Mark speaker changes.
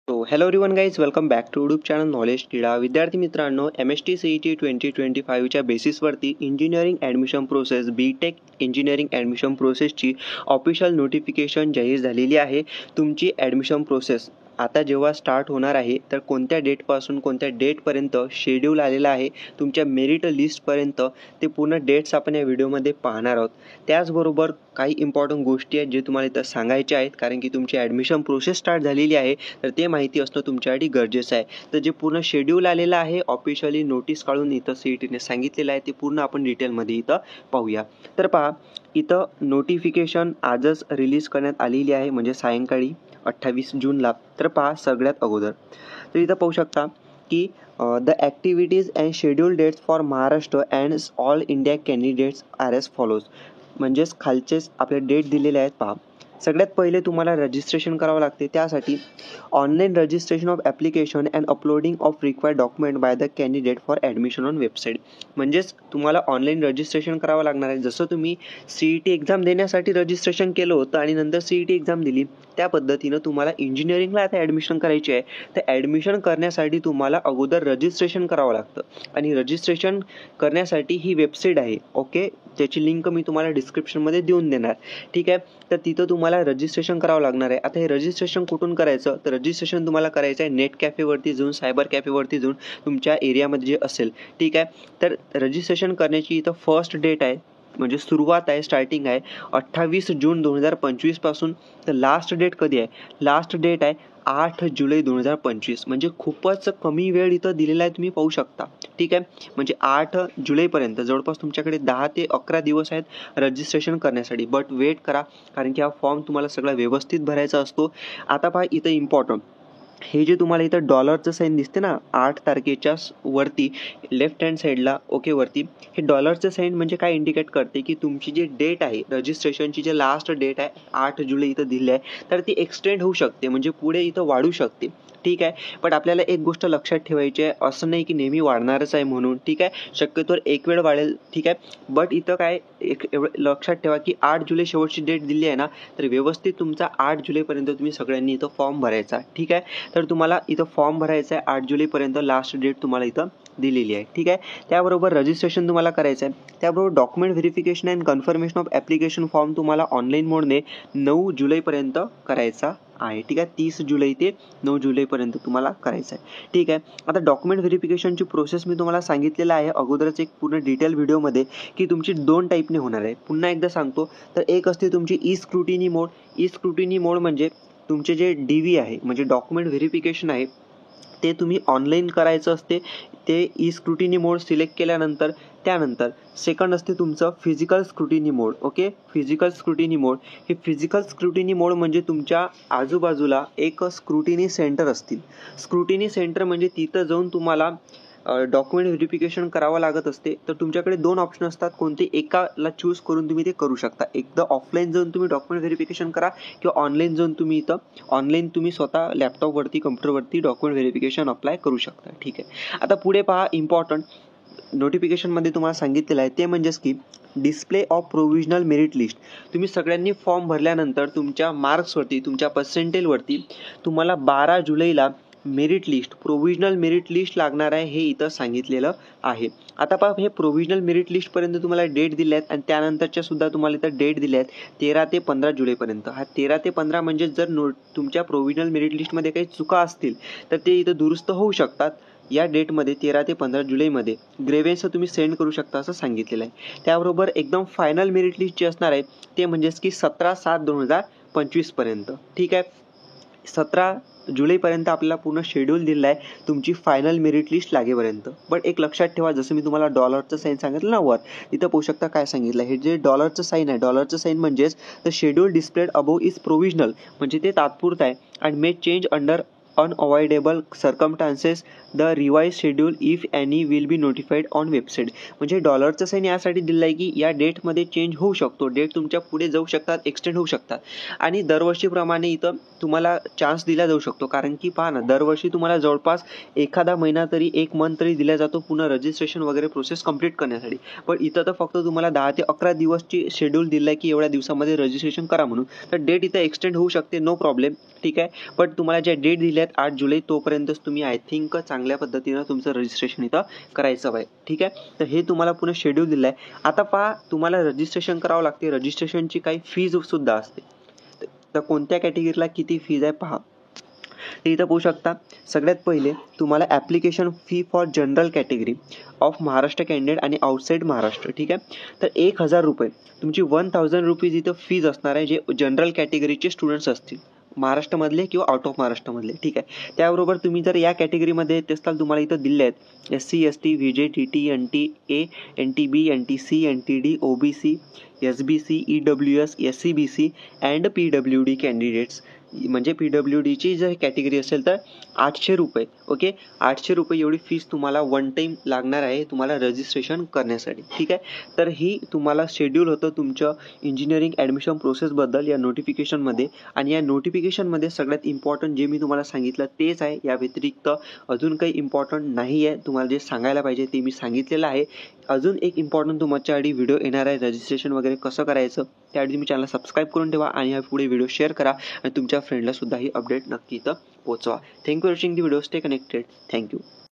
Speaker 1: Hello everyone guys, welcome back to YouTube channel knowledge Krida. विद्यार्थी मित्रांनो, MST CET 2025च्या बेसिसवरती engineering admission process BTech engineering admission प्रोसेसची official notification जाहीर झालेली आहे. तुमची ॲडमिशन प्रोसेस आता जेव्हा स्टार्ट होणार आहे तर कोणत्या डेटपासून कोणत्या डेटपर्यंत शेड्यूल आलेला आहे, तुमच्या मेरिट लिस्टपर्यंत ते पूर्ण डेट्स आपण या व्हिडिओमध्ये पाहणार आहोत. त्याचबरोबर काही इम्पॉर्टंट गोष्टी आहेत जे तुम्हाला इथं सांगायच्या आहेत, कारण की तुमची ॲडमिशन प्रोसेस स्टार्ट झालेली आहे तर ते माहिती असणं तुमच्यासाठी गरजेचं आहे. तर जे पूर्ण शेड्यूल आलेलं आहे, ऑफिशियली नोटीस काढून इथं CETने सांगितलेलं आहे, ते पूर्ण आपण डिटेलमध्ये इथं पाहूया. तर पहा, इथं नोटिफिकेशन आजच रिलीज करण्यात आलेली आहे, म्हणजे सायंकाळी 28 जूनला. तर पहा, सगळ्यात अगोदर तर इथं पाहू शकता की the activities and schedule dates for Maharashtra and all India candidates are as follows. म्हणजेच खालचेच आपले डेट दिलेले आहेत. पहा, सगळ्यात पहिले तुम्हाला रजिस्ट्रेशन करावं लागते. त्यासाठी online registration of application and uploading of required document by the candidate for admission on website. म्हणजेच तुम्हाला ऑनलाईन रजिस्ट्रेशन करावं लागणार आहे. जसं तुम्ही CET एक्झाम देण्यासाठी रजिस्ट्रेशन केलं होतं आणि नंतर CET एक्झाम दिली, त्या पद्धतीनं तुम्हाला इंजिनिअरिंगला आता ॲडमिशन करायची आहे. तर ॲडमिशन करण्यासाठी तुम्हाला अगोदर रजिस्ट्रेशन करावं लागतं आणि रजिस्ट्रेशन करण्यासाठी ही वेबसाईट आहे. ओके, त्याची लिंक मी तुम्हाला डिस्क्रिप्शनमध्ये देऊन देणार. ठीक आहे, तर तिथं तुम्हाला रजिस्ट्रेशन करावं लागणार आहे. आता हे रजिस्ट्रेशन कुठून करायचं, तर रजिस्ट्रेशन तुम्हाला करायचं आहे नेट कॅफेवरती जाऊन, सायबर कॅफेवरती जाऊन, तुमच्या एरियामध्ये जे असेल. ठीक आहे, तर रजिस्ट्रेशन करण्याची इथं फर्स्ट डेट आहे, म्हणजे सुरुवात आहे, स्टार्टिंग आहे 28 जून 2025 पासून. तर लास्ट डेट कधी आहे, लास्ट डेट आहे 8 जुलै 2025. म्हणजे खूपच कमी वेळ इथं दिलेला आहे, तुम्ही पाहू शकता. ठीक आहे, म्हणजे 8 जुलैपर्यंत जवळपास तुमच्याकडे 10 ते 11 दिवस आहेत रजिस्ट्रेशन करण्यासाठी. बट वेट करा, कारण की हा फॉर्म तुम्हाला सगळा व्यवस्थित भरायचा असतो. आता पहा, इथं इम्पॉर्टंट हे जे तुम्हाला इथं डॉलरचं साईन दिसते ना 8 तारखेच्या वरती लेफ्ट हँड साईडला, ओके वरती, हे डॉलरचं साईन म्हणजे काय इंडिकेट करते की तुमची जी डेट आहे रजिस्ट्रेशनची, जे लास्ट डेट आहे 8 जुलै इथं दिली आहे, तर ती एक्सटेंड होऊ शकते, म्हणजे पुढे इथं वाढू शकते. ठीक आहे, पण आपल्याला एक गोष्ट लक्षात ठेवायची आहे, असं नाही की नेहमी वाढणारच आहे म्हणून. ठीक आहे, शक्यतोवर एक वेळ वाढेल. ठीक आहे, बट इथं काय एवढं लक्षात ठेवा की 8 जुलै शेवटची डेट दिली आहे ना, तर व्यवस्थित तुमचा 8 जुलैपर्यंत तुम्ही सगळ्यांनी इथं फॉर्म भरायचा. ठीक आहे, तर तुम्हाला इथं फॉर्म भरायचा आहे 8 जुलैपर्यंत, लास्ट डेट तुम्हाला इथं दिलेली आहे. ठीक आहे, त्याबरोबर रजिस्ट्रेशन तुम्हाला करायचं आहे. त्याबरोबर document verification and confirmation of application form तुम्हाला ऑनलाईन मोडने 9 जुलैपर्यंत करायचा आहे. ठीक आहे, 30 जुलै ते 9 जुलैपर्यंत तुम्हाला करायचं आहे. ठीक आहे, आता डॉक्युमेंट व्हेरिफिकेशनची प्रोसेस मी तुम्हाला सांगितलेलं आहे अगोदरच एक पूर्ण डिटेल व्हिडिओमध्ये, की तुमची 2 टाईपने होणार आहे. पुन्हा एकदा सांगतो, तर एक असते तुमची ई स्क्रुटिनी मोड. ई स्क्रुटिनी मोड म्हणजे तुमचे जे DV आहे, म्हणजे डॉक्युमेंट व्हेरिफिकेशन आहे, ते तुम्ही ऑनलाईन करायचं असते. ते ई स्क्रुटिनी मोड सिलेक्ट केल्यानंतर त्यानंतर सेकंड असते तुमचं फिजिकल स्क्रुटिनी मोड. ओके, फिजिकल स्क्रुटिनी मोड. हे फिजिकल स्क्रुटिनी मोड म्हणजे तुमच्या आजूबाजूला एक स्क्रुटिनी सेंटर असतील. स्क्रुटिनी सेंटर म्हणजे तिथं जाऊन तुम्हाला डॉक्युमेंट व्हेरिफिकेशन करावं लागत असते. तर तुमच्याकडे 2 ऑप्शन असतात, कोणते एकाला चूज करून तुम्ही ते करू शकता. एकदा ऑफलाईन जाऊन तुम्ही डॉक्युमेंट व्हेरिफिकेशन करा, किंवा ऑनलाईन जाऊन तुम्ही इथं ऑनलाईन तुम्ही स्वतः लॅपटॉपवरती, कम्प्युटरवरती डॉक्युमेंट व्हेरिफिकेशन अप्लाय करू शकता. ठीक आहे, आता पुढे पहा, इम्पॉर्टंट नोटिफिकेशनमध्ये तुम्हाला सांगितलेलं आहे ते म्हणजेच की display of provisional merit list. तुम्ही सगळ्यांनी फॉर्म भरल्यानंतर तुमच्या मार्क्सवरती, तुमच्या पर्सेंटेलवरती तुम्हाला 12 जुलैला merit list, provisional merit list लागणार आहे, हे इथं सांगितलेलं आहे. आता पहा, हे प्रोव्हिजनल मेरिट लिस्टपर्यंत तुम्हाला डेट दिल्या आहेत आणि त्यानंतरच्या सुद्धा तुम्हाला इथं डेट दिल्या आहेत 13 ते 15 जुलैपर्यंत. हा 13 ते 15 म्हणजे जर तुमच्या प्रोव्हिजनल मेरिट लिस्टमध्ये काही चुका असतील तर ते इथं दुरुस्त होऊ शकतात. या डेटमध्ये 13 ते 15 जुलैमध्ये ग्रेव्हेन्स तुम्ही सेंड करू शकता असं सांगितलेलं आहे. त्याबरोबर एकदम फायनल मेरिट लिस्ट जे असणार आहे ते म्हणजेच की 17/7/2025 पर्यंत. ठीक आहे, 17 जुलैपर्यंत आपल्याला पूर्ण शेड्यूल दिलेला आहे तुमची फायनल मेरिट लिस्ट लागेपर्यंत. बट एक लक्षात ठेवा, जसं मी तुम्हाला डॉलरचं साईन सांगितलं ना वर, तिथं पाहू शकता काय सांगितलं. हे जे डॉलरचं साईन आहे, डॉलरचं साईन म्हणजेच the schedule displayed above is provisional, म्हणजे ते तात्पुरतं आहे, and may change under unavoidable circumstances the revise schedule if any will be notified on website. म्हणजे डॉलरचं साईन यासाठी दिलं आहे की या डेटमध्ये चेंज होऊ शकतो, डेट तुमच्या पुढे जाऊ शकतात, एक्सटेंड होऊ शकतात. आणि दरवर्षीप्रमाणे इथं तुम्हाला चान्स दिला जाऊ शकतो, कारण की पहा ना, दरवर्षी तुम्हाला जवळपास एखादा महिना तरी, 1 मंथ तरी दिला जातो पुन्हा रजिस्ट्रेशन वगैरे प्रोसेस कंप्लीट करण्यासाठी. पण इथं तर फक्त तुम्हाला 10 ते 11 दिवसची शेड्यूल दिलं आहे की एवढ्या दिवसामध्ये रजिस्ट्रेशन करा म्हणून. तर डेट इथं एक्सटेंड होऊ शकते, नो प्रॉब्लेम. ठीक आहे, पण तुम्हाला ज्या डेट दिल्या आहेत 8 जुलै तोपर्यंतच तुम्ही आय थिंक चांगल्या पद्धतीनं तुमचं रजिस्ट्रेशन इथं करायचं आहे. ठीक आहे, तर हे तुम्हाला पुन्हा शेड्यूल दिलं आहे. आता पहा, तुम्हाला रजिस्ट्रेशन करावं लागते. रजिस्ट्रेशनची काही फीजसुद्धा असते. तर कोणत्या कॅटेगरीला किती फीज आहे पहा. ते इथं पाहू शकता. सगळ्यात पहिले तुम्हाला application fee for general category of Maharashtra candidate आणि आउटसाईड महाराष्ट्र. ठीक आहे, तर 1000 रुपये तुमची 1000 रुपीज इथं फीज असणार आहे, जे जनरल कॅटेगरीचे स्टुडंट्स असतील महाराष्ट्रामधले किंवा आउट ऑफ महाराष्ट्रामधले. ठीक आहे, त्याबरोबर तुम्ही जर या कॅटेगरीमध्ये येत असताल, तुम्हाला इथं दिले आहेत SC ST VJ TT NTA NTB NTC NTD OBC SBC EWS SCBC and PWD candidates. म्हणजे PWDची जर कॅटेगरी असेल तर 800 रुपये. ओके, 800 रुपये एवढी फीस तुम्हाला वन टाईम लागणार आहे तुम्हाला रजिस्ट्रेशन करण्यासाठी. ठीक आहे, तर ही तुम्हाला शेड्यूल होतं तुमच्या इंजिनिअरिंग ॲडमिशन प्रोसेसबद्दल या नोटिफिकेशनमध्ये. आणि या नोटिफिकेशनमध्ये सगळ्यात इम्पॉर्टंट जे मी तुम्हाला सांगितलं तेच आहे. या व्यतिरिक्त अजून काही इम्पॉर्टंट नाही आहे. तुम्हाला जे सांगायला पाहिजे ते मी सांगितलेलं आहे. अजून एक इम्पॉर्टंट तुमच्यासाठी व्हिडिओ येणार आहे, रजिस्ट्रेशन वगैरे कसं करायचं. त्याआधी तुम्ही चॅनल सबस्क्राईब करून ठेवा आणि या पुढे व्हिडिओ शेअर करा आणि तुमच्या फ्रेंडला सुद्धा ही अपडेट नक्की इथं पोहोचवा. Thank you for watching the video. Stay connected. Thank you.